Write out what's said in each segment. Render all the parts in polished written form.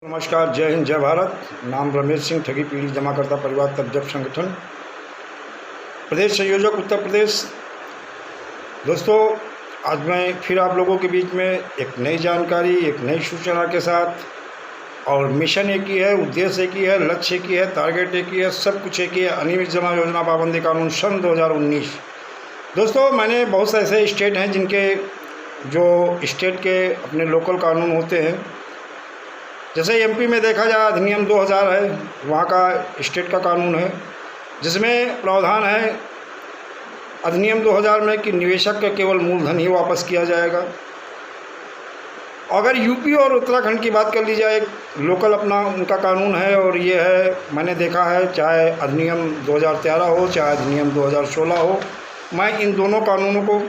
नमस्कार, जय हिंद, जय भारत। नाम रमेश सिंह, ठगी पीड़ित जमाकर्ता परिवार तबजब संगठन, प्रदेश संयोजक उत्तर प्रदेश। दोस्तों, आज मैं फिर आप लोगों के बीच में एक नई जानकारी, एक नई सूचना के साथ, और मिशन एक ही है, उद्देश्य एक ही है, लक्ष्य एक ही है, टारगेट एक ही है, सब कुछ एक ही है। अनियमित जमा योजना पाबंदी कानून सन 2019। दोस्तों, मैंने बहुत से ऐसे स्टेट हैं जिनके जो स्टेट के अपने लोकल कानून होते हैं। जैसे एमपी में देखा जाए अधिनियम 2000 है, वहाँ का स्टेट का कानून है, जिसमें प्रावधान है अधिनियम 2000 में कि निवेशक का केवल मूलधन ही वापस किया जाएगा। अगर यूपी और उत्तराखंड की बात कर ली जाए, लोकल अपना उनका कानून है, और ये है, मैंने देखा है, चाहे अधिनियम 2013 हो चाहे अधिनियम 2016 हो, मैं इन दोनों कानूनों को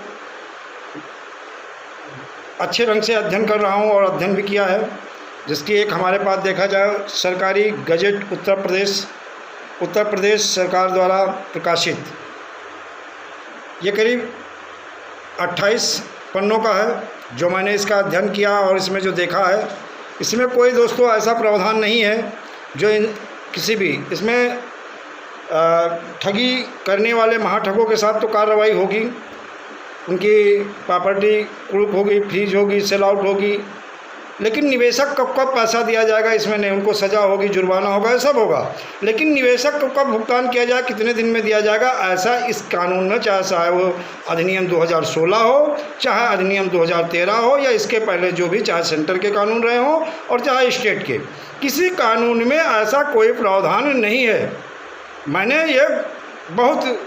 अच्छे ढंग से अध्ययन कर रहा हूँ और अध्ययन भी किया है। जिसकी एक हमारे पास देखा जाए सरकारी गजट उत्तर प्रदेश सरकार द्वारा प्रकाशित, ये करीब 28 पन्नों का है जो मैंने इसका अध्ययन किया। और इसमें जो देखा है, इसमें कोई दोस्तों ऐसा प्रावधान नहीं है जो किसी भी इसमें ठगी करने वाले महाठगों के साथ तो कार्रवाई होगी, उनकी प्रॉपर्टी कुर्क होगी, फ्रीज होगी, सेल आउट होगी, लेकिन निवेशक को कब पैसा दिया जाएगा इसमें नहीं। उनको सज़ा होगी, जुर्माना होगा, सब होगा, लेकिन निवेशक को कब भुगतान किया जाए, कितने दिन में दिया जाएगा, ऐसा इस कानून में, चाहे वो अधिनियम 2016 हो, चाहे अधिनियम 2013 हो, या इसके पहले जो भी, चाहे सेंटर के कानून रहे हों और चाहे स्टेट के, किसी कानून में ऐसा कोई प्रावधान नहीं है। मैंने ये बहुत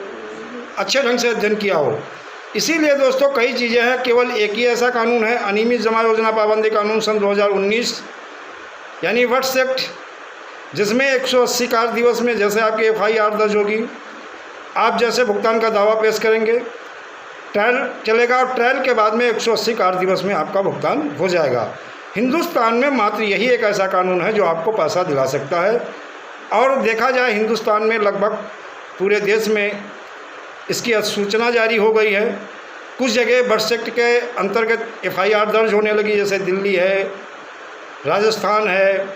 अच्छे ढंग से अध्ययन किया हो, इसीलिए दोस्तों कई चीज़ें हैं, केवल एक ही ऐसा कानून है, अनियमित जमा योजना पाबंदी कानून सन 2019 यानी वर्ड्स एक्ट, जिसमें 180 कार्य दिवस में जैसे आपकी FIR दर्ज होगी, आप जैसे भुगतान का दावा पेश करेंगे, ट्रायल चलेगा, और ट्रायल के बाद में 180 कार्य दिवस में आपका भुगतान हो जाएगा। हिंदुस्तान में मात्र यही एक ऐसा कानून है जो आपको पैसा दिला सकता है। और देखा जाए हिंदुस्तान में लगभग पूरे देश में इसकी अधिसूचना जारी हो गई है। कुछ जगह वर्ड्स एक्ट के अंतर्गत FIR दर्ज होने लगी, जैसे दिल्ली है, राजस्थान है,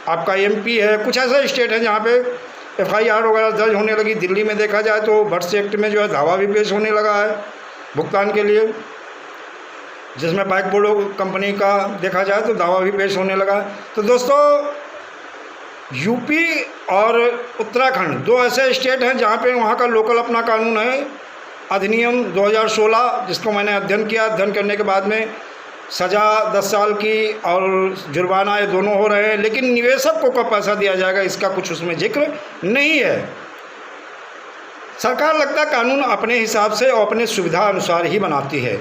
आपका MP है, कुछ ऐसे स्टेट हैं जहाँ पे FIR वगैरह दर्ज होने लगी। दिल्ली में देखा जाए तो वर्ड्स एक्ट में जो है दावा भी पेश होने लगा है भुगतान के लिए, जिसमें बाइक बोर्डो कंपनी का देखा जाए तो दावा भी पेश होने लगा। तो दोस्तों, यूपी और उत्तराखंड दो ऐसे स्टेट हैं जहाँ पे वहाँ का लोकल अपना कानून है अधिनियम 2016, जिसको मैंने अध्ययन किया। अध्ययन करने के बाद में सज़ा 10 साल की और जुर्माना, ये दोनों हो रहे हैं, लेकिन निवेशक को कब पैसा दिया जाएगा इसका कुछ उसमें जिक्र नहीं है। सरकार लगता है कानून अपने हिसाब से और अपने सुविधा अनुसार ही बनाती है।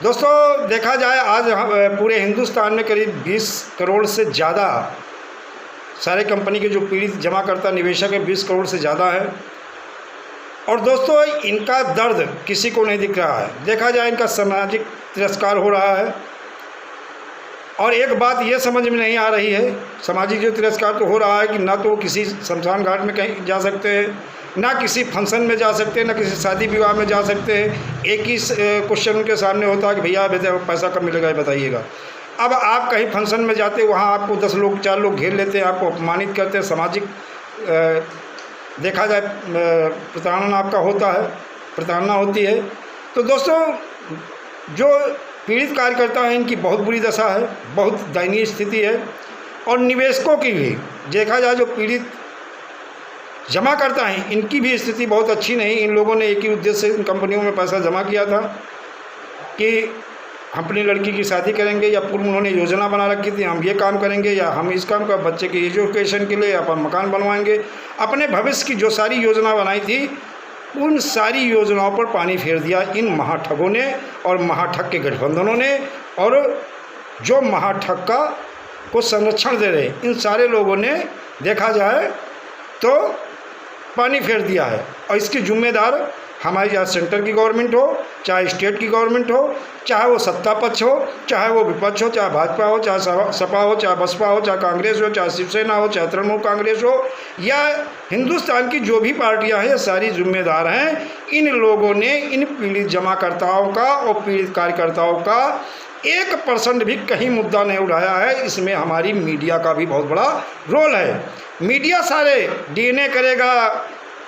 दोस्तों, देखा जाए आज पूरे हिंदुस्तान में करीब 20 करोड़ से ज़्यादा सारे कंपनी के जो पीड़ित जमा करता निवेशक है, 20 करोड़ से ज़्यादा है। और दोस्तों, इनका दर्द किसी को नहीं दिख रहा है। देखा जाए इनका सामाजिक तिरस्कार हो रहा है, और एक बात ये समझ में नहीं आ रही है, सामाजिक जो तिरस्कार तो हो रहा है कि ना तो किसी शमशान घाट में कहीं जा सकते हैं, ना किसी फंक्शन में जा सकते हैं, ना किसी शादी विवाह में जा सकते हैं। एक ही क्वेश्चन उनके सामने होता है कि भैया पैसा कब मिलेगा, बताइएगा। अब आप कहीं फंक्शन में जाते, वहाँ आपको 10 लोग 4 लोग घेर लेते हैं, आपको अपमानित करते हैं, सामाजिक देखा जाए प्रताड़ना आपका होता है, प्रताड़ना होती है। तो दोस्तों, जो पीड़ित कार्यकर्ता हैं इनकी बहुत बुरी दशा है, बहुत दयनीय स्थिति है। और निवेशकों की भी देखा जाए, जो पीड़ित जमा करता है, इनकी भी स्थिति बहुत अच्छी नहीं। इन लोगों ने एक ही उद्देश्य से इन कंपनियों में पैसा जमा किया था कि हम अपनी लड़की की शादी करेंगे, या पूर्व उन्होंने योजना बना रखी थी, हम ये काम करेंगे, या हम इस काम का बच्चे की एजुकेशन के लिए अपन मकान बनवाएंगे। अपने भविष्य की जो सारी योजना बनाई थी, उन सारी योजनाओं पर पानी फेर दिया इन महाठगों ने और महाठग के गठबंधनों ने। और जो महाठग का को संरक्षण दे रहे इन सारे लोगों ने देखा जाए तो पानी फेर दिया है। और इसकी जिम्मेदार हमारी चाहे सेंटर की गवर्नमेंट हो, चाहे स्टेट की गवर्नमेंट हो, चाहे वो सत्ता पक्ष हो, चाहे वो विपक्ष हो, चाहे भाजपा हो, चाहे सपा हो, चाहे बसपा हो, चाहे कांग्रेस हो, चाहे शिवसेना हो, चाहे तृणमूल कांग्रेस हो, या हिंदुस्तान की जो भी पार्टियां हैं, ये सारी जिम्मेदार हैं। इन लोगों ने इन पीड़ित जमाकर्ताओं का और पीड़ित कार्यकर्ताओं का 1% भी कहीं मुद्दा नहीं उठाया है। इसमें हमारी मीडिया का भी बहुत बड़ा रोल है। मीडिया सारे डीएनए करेगा,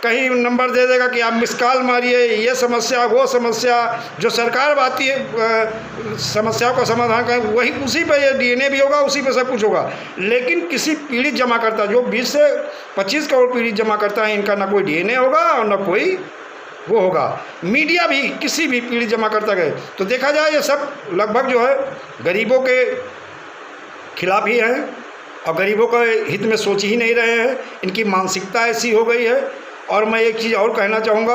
कहीं नंबर दे देगा कि आप मिस कॉल मारिए, ये समस्या वो समस्या, जो सरकार आती है समस्याओं का समाधान करें, वही उसी पे ये डीएनए भी होगा, उसी पे सब कुछ होगा। लेकिन किसी पीड़ित जमा करता जो 20 से 25 करोड़ पीड़ित जमा करता है, इनका ना कोई डीएनए होगा और ना कोई वो होगा। मीडिया भी किसी भी पीड़ित जमा करता गए तो देखा जाए ये सब लगभग जो है गरीबों के खिलाफ ही हैं और गरीबों के हित में सोच ही नहीं रहे हैं। इनकी मानसिकता ऐसी हो गई है। और मैं एक चीज़ और कहना चाहूँगा,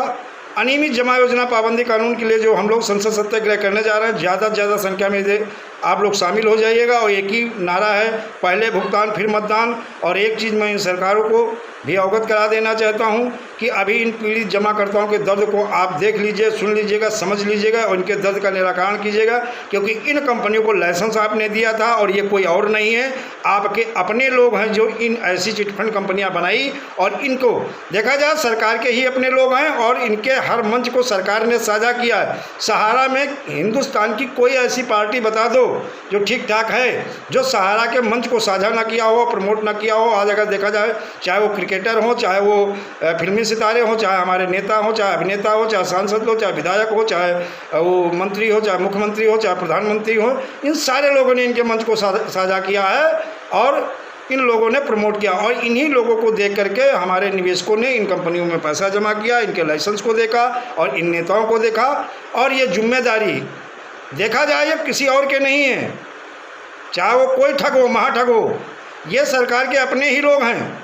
अनियमित जमा योजना पाबंदी कानून के लिए जो हम लोग संसद सत्याग्रह करने जा रहे हैं, ज़्यादा से ज़्यादा संख्या में आप लोग शामिल हो जाइएगा। और एक ही नारा है, पहले भुगतान फिर मतदान। और एक चीज़ मैं इन सरकारों को भी अवगत करा देना चाहता हूं कि अभी इन पीड़ित जमाकर्ताओं के दर्द को आप देख लीजिए, सुन लीजिएगा, समझ लीजिएगा और इनके दर्द का निराकरण कीजिएगा। क्योंकि इन कंपनियों को लाइसेंस आपने दिया था और ये कोई और नहीं है, आपके अपने लोग हैं जो इन ऐसी चिटफंड कंपनियां बनाई। और इनको देखा जाए सरकार के ही अपने लोग हैं और इनके हर मंच को सरकार ने साझा किया है। सहारा में हिंदुस्तान की कोई ऐसी पार्टी बता दो जो ठीक ठाक है, जो सहारा के मंच को साझा ना किया हो, प्रमोट ना किया हो। आज अगर देखा जाए, चाहे वो क्रिकेटर हो, चाहे वो फिल्मी सितारे हो, चाहे हमारे नेता हो, चाहे अभिनेता हो, चाहे सांसद हो, चाहे विधायक हो, चाहे वो मंत्री हो, चाहे मुख्यमंत्री हो, चाहे प्रधानमंत्री हो, इन सारे लोगों ने इनके मंच को साझा किया है और इन लोगों ने प्रमोट किया। और इन्हीं लोगों को देख करके हमारे निवेशकों ने इन कंपनियों में पैसा जमा किया, इनके लाइसेंस को देखा और इन नेताओं को देखा। और ये जिम्मेदारी देखा जाए ये किसी और के नहीं है, चाहे वो कोई ठग हो, महाठग हो, ये सरकार के अपने ही लोग हैं।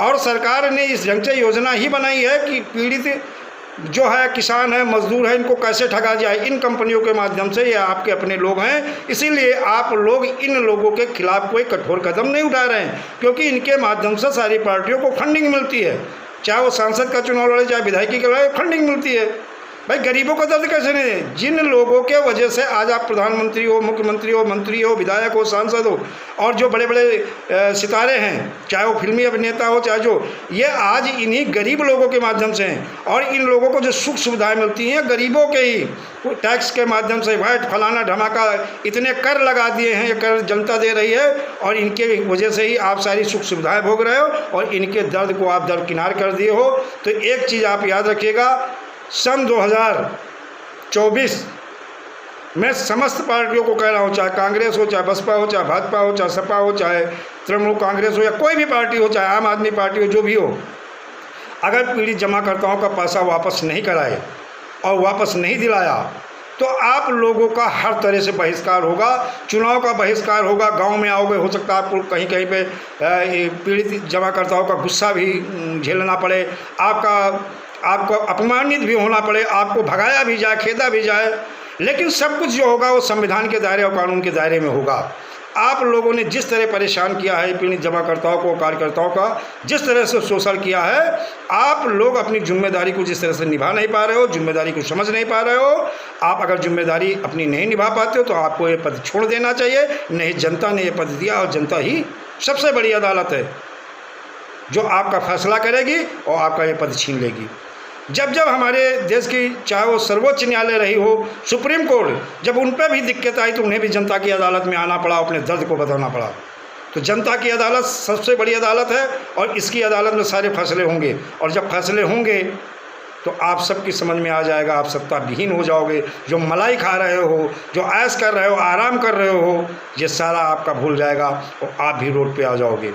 और सरकार ने इस ढंग से योजना ही बनाई है कि पीड़ित जो है, किसान है, मजदूर है, इनको कैसे ठगा जाए। इन कंपनियों के माध्यम से ये आपके अपने लोग हैं, इसीलिए आप लोग इन लोगों के खिलाफ कोई कठोर कदम नहीं उठा रहे हैं। क्योंकि इनके माध्यम से सारी पार्टियों को फंडिंग मिलती है, चाहे वो सांसद का चुनाव लड़े, चाहे विधायकी का लड़े, फंडिंग मिलती है। भाई गरीबों का दर्द कैसे नहीं है? जिन लोगों के वजह से आज आप प्रधानमंत्री हो, मुख्यमंत्री हो, मंत्री हो, विधायक हो, सांसद हो और जो बड़े बड़े सितारे हैं, चाहे वो फिल्मी अभिनेता हो, चाहे जो, ये आज इन्हीं गरीब लोगों के माध्यम से हैं। और इन लोगों को जो सुख सुविधाएं मिलती हैं गरीबों के ही टैक्स के माध्यम से, वैट फलाना धमाका, इतने कर लगा दिए हैं, ये कर जनता दे रही है और इनके वजह से ही आप सारी सुख सुविधाएँ भोग रहे हो और इनके दर्द को आप दरकिनार कर दिए हो। तो एक चीज़ आप याद रखिएगा, सन 2024 मैं समस्त पार्टियों को कह रहा हूँ, चाहे कांग्रेस हो, चाहे बसपा हो, चाहे भाजपा हो, चाहे सपा हो, चाहे तृणमूल कांग्रेस हो या कोई भी पार्टी हो, चाहे आम आदमी पार्टी हो, जो भी हो, अगर पीड़ित जमाकर्ताओं का पैसा वापस नहीं कराए और वापस नहीं दिलाया तो आप लोगों का हर तरह से बहिष्कार होगा, चुनाव का बहिष्कार होगा। गांव में आओगे, हो सकता है आपको कहीं कहीं पे पीड़ित जमाकर्ताओं का गुस्सा भी झेलना पड़े, आपको अपमानित भी होना पड़े, आपको भगाया भी जाए, खेदा भी जाए, लेकिन सब कुछ जो होगा वो संविधान के दायरे और कानून के दायरे में होगा। आप लोगों ने जिस तरह परेशान किया है पीड़ित जमाकर्ताओं को, कार्यकर्ताओं का जिस तरह से शोषण किया है, आप लोग अपनी जिम्मेदारी को जिस तरह से निभा नहीं पा रहे हो, जिम्मेदारी को समझ नहीं पा रहे हो। आप अगर जिम्मेदारी अपनी नहीं निभा पाते हो तो आपको ये पद छोड़ देना चाहिए। नहीं, जनता ने ये पद दिया और जनता ही सबसे बड़ी अदालत है जो आपका फैसला करेगी और आपका ये पद छीन लेगी। जब जब हमारे देश की, चाहे वो सर्वोच्च न्यायालय रही हो, सुप्रीम कोर्ट, जब उन पर भी दिक्कत आई तो उन्हें भी जनता की अदालत में आना पड़ा, अपने दर्द को बताना पड़ा। तो जनता की अदालत सबसे बड़ी अदालत है और इसकी अदालत में सारे फैसले होंगे। और जब फैसले होंगे तो आप सबकी समझ में आ जाएगा, आप सत्ता विहीन हो जाओगे। जो मलाई खा रहे हो, जो ऐश कर रहे हो, आराम कर रहे हो, ये सारा आपका भूल जाएगा और आप भी रोड पे आ जाओगे।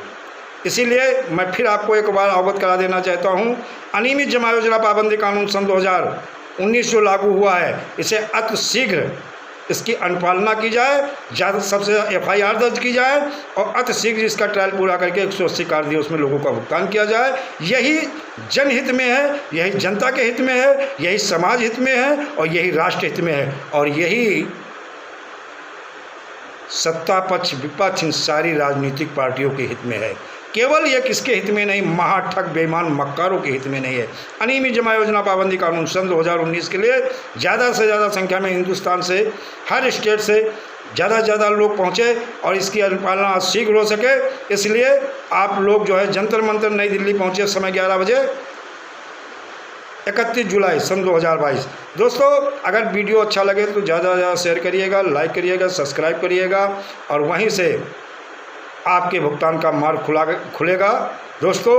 इसीलिए मैं फिर आपको एक बार अवगत करा देना चाहता हूँ, अनियमित जमा योजना पाबंदी कानून सन 2019 जो लागू हुआ है, इसे अति शीघ्र इसकी अनुपालना की जाए, ज़्यादा सबसे FIR दर्ज की जाए और अति शीघ्र इसका ट्रायल पूरा करके 180 कार्य में लोगों का भुगतान किया जाए। यही जनहित में है, यही जनता के हित में है, यही समाज हित में है और यही राष्ट्र हित में है और यही सत्ता पक्ष विपक्ष इन सारी राजनीतिक पार्टियों के हित में है। केवल ये किसके हित में नहीं, महाठग बेईमान मक्कारों के हित में नहीं है। अनियमित जमा योजना पाबंदी कानून सन 2019 के लिए ज़्यादा से ज़्यादा संख्या में हिंदुस्तान से, हर स्टेट से ज़्यादा से ज़्यादा लोग पहुँचे और इसकी अनुपालना शीघ्र हो सके। इसलिए आप लोग जो है जंतर मंतर नई दिल्ली पहुँचे समय 11 बजे 31 जुलाई सन 2022। दोस्तों अगर वीडियो अच्छा लगे तो ज़्यादा से ज़्यादा शेयर करिएगा, लाइक करिएगा, सब्सक्राइब करिएगा और वहीं से आपके भुगतान का मार्ग खुलेगा। दोस्तों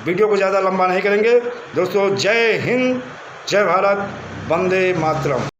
वीडियो को ज़्यादा लंबा नहीं करेंगे। दोस्तों जय हिंद, जय भारत, वंदे मातरम।